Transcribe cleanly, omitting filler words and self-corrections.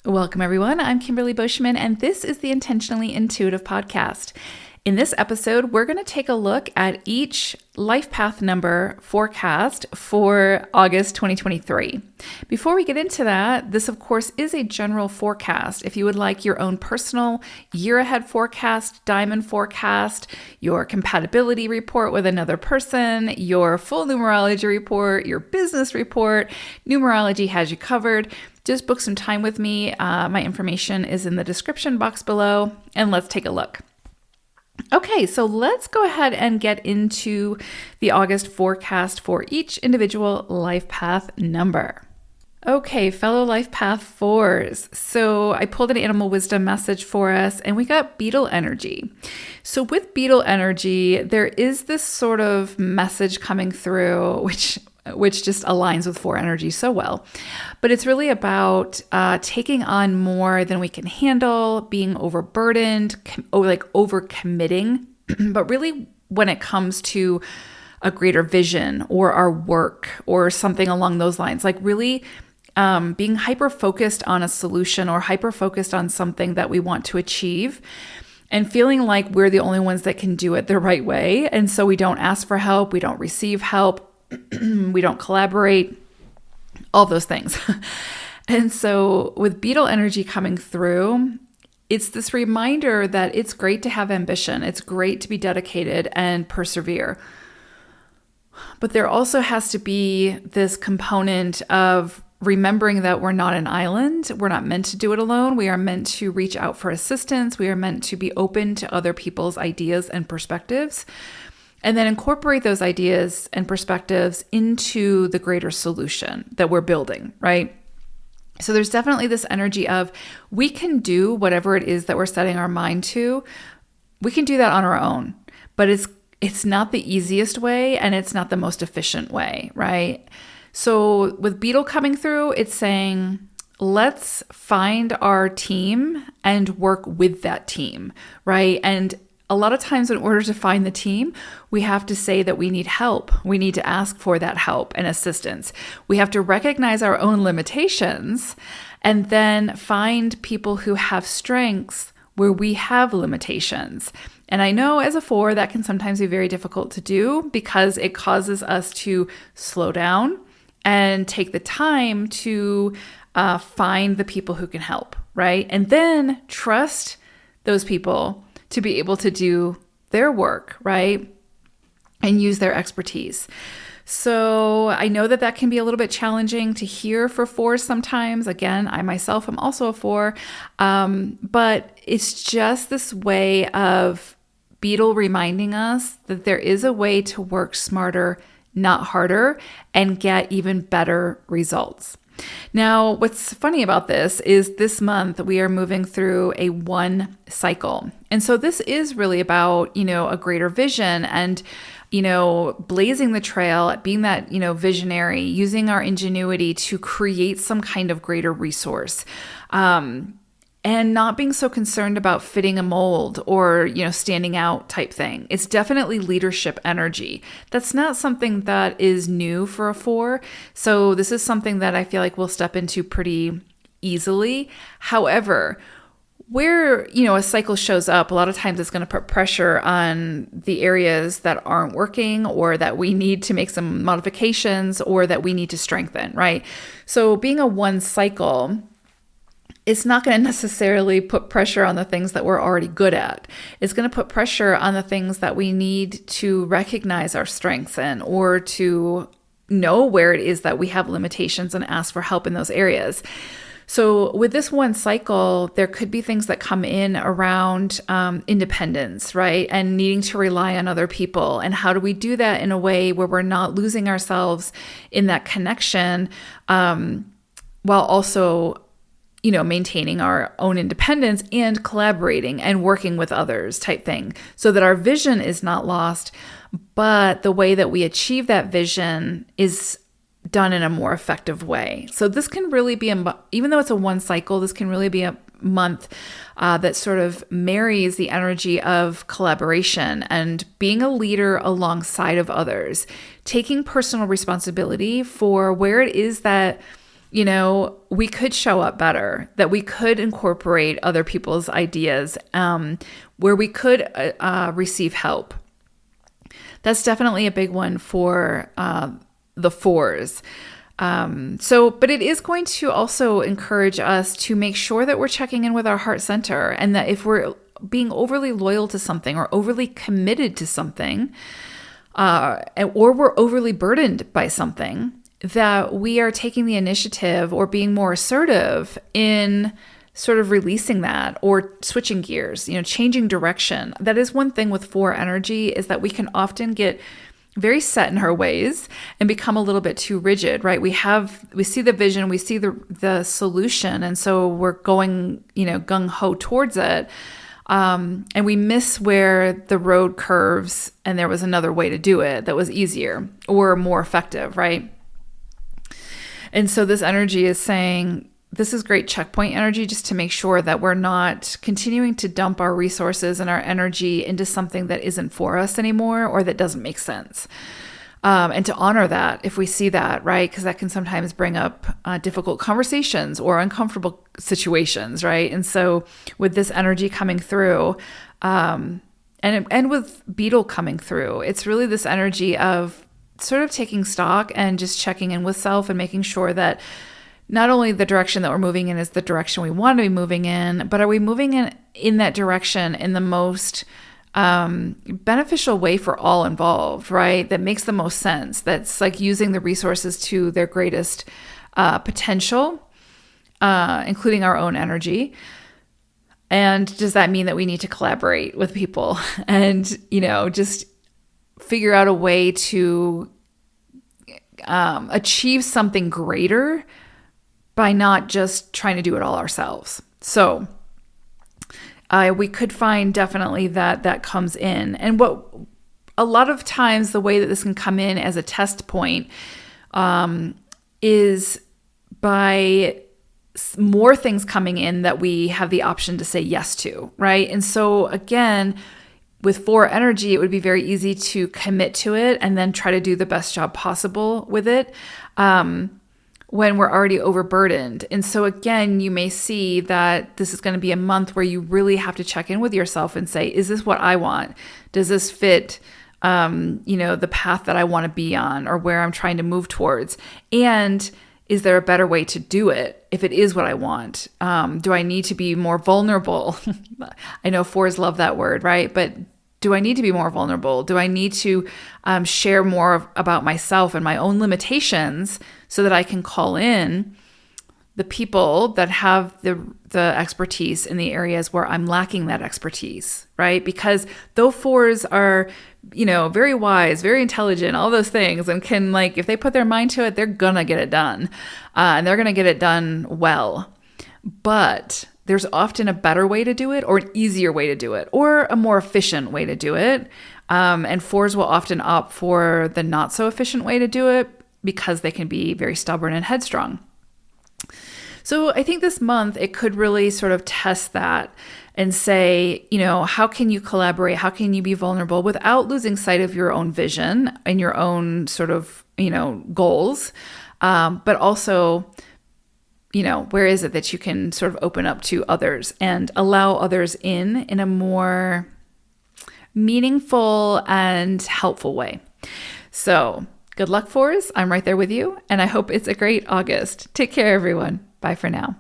Welcome, everyone. I'm Kimberly Bushman, and this is the Intentionally Intuitive podcast. In this episode, we're going to take a look at each life path number forecast for August 2023. Before we get into that, this, of course, is a general forecast. If you would like your own personal year-ahead forecast, diamond forecast, your compatibility report with another person, your full numerology report, your business report, Numerology has you covered. Just book some time with me. My information is in the description box below, and let's take a look. Okay, so let's go ahead and get into the August forecast for each individual life path number. Okay, fellow life path fours. So I pulled an animal wisdom message for us and we got beetle energy. So with beetle energy, there is this sort of message coming through, which just aligns with four energy so well. But it's really about taking on more than we can handle, being overburdened, overcommitting. But really, when it comes to a greater vision or our work or something along those lines, like really being hyper-focused on a solution or hyper-focused on something that we want to achieve and feeling like we're the only ones that can do it the right way. And so we don't ask for help, we don't receive help, we don't collaborate, all those things. And so with beetle energy coming through, it's this reminder that it's great to have ambition. It's great to be dedicated and persevere. But there also has to be this component of remembering that we're not an island. We're not meant to do it alone. We are meant to reach out for assistance. We are meant to be open to other people's ideas and perspectives, and then incorporate those ideas and perspectives into the greater solution that we're building, right? So there's definitely this energy of we can do whatever it is that we're setting our mind to. We can do that on our own, but it's not the easiest way and it's not the most efficient way, right? So with beetle coming through, it's saying, let's find our team and work with that team, right? And a lot of times in order to find the team, we have to say that we need help. We need to ask for that help and assistance. We have to recognize our own limitations and then find people who have strengths where we have limitations. And I know as a four, that can sometimes be very difficult to do because it causes us to slow down and take the time to find the people who can help, right? And then trust those people to be able to do their work, right? And use their expertise. So I know that can be a little bit challenging to hear for fours sometimes. Again, I myself am also a four, but it's just this way of beetle reminding us that there is a way to work smarter, not harder, and get even better results. Now, what's funny about this is this month we are moving through a one cycle. And so this is really about, a greater vision and, blazing the trail, being that, visionary, using our ingenuity to create some kind of greater resource. And not being so concerned about fitting a mold or, standing out type thing. It's definitely leadership energy. That's not something that is new for a four. So this is something that I feel like we'll step into pretty easily. However, where, a cycle shows up, a lot of times it's going to put pressure on the areas that aren't working or that we need to make some modifications or that we need to strengthen, right? So being a one cycle, it's not going to necessarily put pressure on the things that we're already good at. It's going to put pressure on the things that we need to recognize our strengths in or to know where it is that we have limitations and ask for help in those areas. So with this one cycle, there could be things that come in around independence, right? And needing to rely on other people. And how do we do that in a way where we're not losing ourselves in that connection while also maintaining our own independence and collaborating and working with others type thing so that our vision is not lost, but the way that we achieve that vision is done in a more effective way. So this can really be, even though it's a one cycle, this can really be a month that sort of marries the energy of collaboration and being a leader alongside of others, taking personal responsibility for where it is that we could show up better, that we could incorporate other people's ideas, where we could receive help. That's definitely a big one for the fours. But it is going to also encourage us to make sure that we're checking in with our heart center, and that if we're being overly loyal to something or overly committed to something, or we're overly burdened by something, that we are taking the initiative or being more assertive in sort of releasing that or switching gears, changing direction. That is one thing with four energy, is that we can often get very set in our ways and become a little bit too rigid, right? We see the vision, we see the solution, and so we're going, gung-ho towards it. And we miss where the road curves and there was another way to do it that was easier or more effective, right? And so this energy is saying, this is great checkpoint energy, just to make sure that we're not continuing to dump our resources and our energy into something that isn't for us anymore or that doesn't make sense. And to honor that if we see that, right? Because that can sometimes bring up difficult conversations or uncomfortable situations, right? And so with this energy coming through, and with Beetle coming through, it's really this energy of sort of taking stock and just checking in with self and making sure that not only the direction that we're moving in is the direction we want to be moving in, but are we moving in that direction in the most beneficial way for all involved, right? That makes the most sense. That's like using the resources to their greatest potential, including our own energy. And does that mean that we need to collaborate with people and, just figure out a way to achieve something greater by not just trying to do it all ourselves? So we could find definitely that comes in. And what a lot of times the way that this can come in as a test point is by more things coming in that we have the option to say yes to, right? And so again, with four energy, it would be very easy to commit to it and then try to do the best job possible with it when we're already overburdened. And so again, you may see that this is going to be a month where you really have to check in with yourself and say, is this what I want? Does this fit, the path that I want to be on or where I'm trying to move towards? And is there a better way to do it if it is what I want? Do I need to be more vulnerable? I know fours love that word, right? But do I need to be more vulnerable? Do I need to share more about myself and my own limitations so that I can call in the people that have the expertise in the areas where I'm lacking that expertise, right? Because though fours are, very wise, very intelligent, all those things, and can, if they put their mind to it, they're gonna get it done. And they're gonna get it done well. But there's often a better way to do it, or an easier way to do it, or a more efficient way to do it. And fours will often opt for the not so efficient way to do it because they can be very stubborn and headstrong. So I think this month it could really sort of test that and say, how can you collaborate? How can you be vulnerable without losing sight of your own vision and your own sort of, goals? But also, where is it that you can sort of open up to others and allow others in a more meaningful and helpful way? So good luck, fours. I'm right there with you. And I hope it's a great August. Take care, everyone. Bye for now.